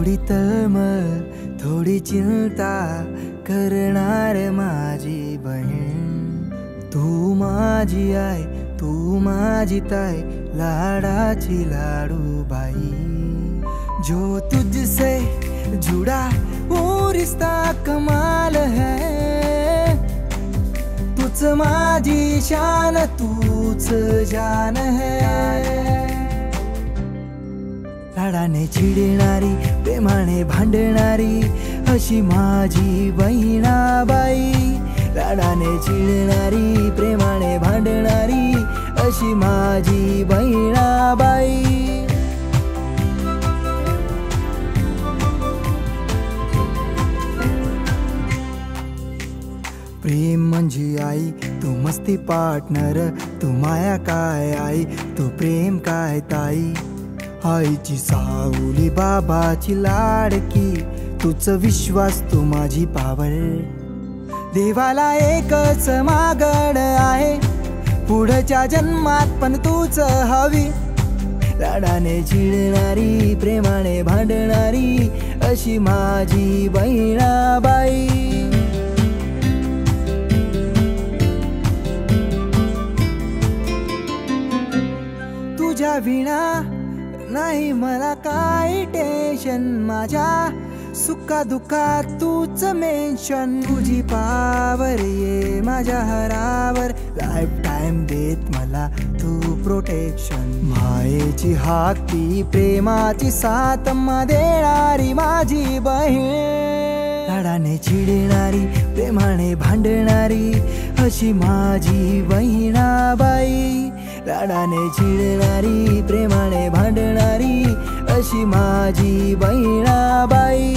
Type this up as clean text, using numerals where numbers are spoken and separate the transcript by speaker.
Speaker 1: थोडी तळमळ थोडी चिंता करणार माझी बहीण। तू माझी आई तू माझी ताई लाडाची लाडूबाई। जो तुझसे जुड़ा वो रिश्ता कमाल है। तूच माझी शान तूच जान है। लाडाने चिडणारी प्रेमाने भांडणारी अशी माझी बहिणाबाई। लाडाने चिडणारी प्रेमाने भांडणारी अशी माझी बहिणाबाई। प्रेम म्हणजे आई तू मस्ती पार्टनर, तू माया काय आई तू प्रेम काय ताई। आईची सावली बाबाची लाडकी तूच विश्वास तू माझी पावर। देवाला एकच मागण आहे पुढच्या जन्मात पण तूच हवी। लाडाने चिडणारी प्रेमाने भांडणारी अशी माझी बहिणाबाई। तुझ्या विना नाही मला काही टेन्शन। माझ्या सुखा दुःखात तूच मेन्शन। तुझी पावर ये माझ्या हरावर लाईफ टाइम देत मला तू प्रोटेक्शन। मायेची हाक ती प्रेमाची साथ देणारी माझी बहीण। लाडाने चिडणारी प्रेमाने भांडणारी अशी माझी बहिणाबाई। लाडाने चिडणारी प्रेमाने भांडणारी अशी माझी बहिणाबाई।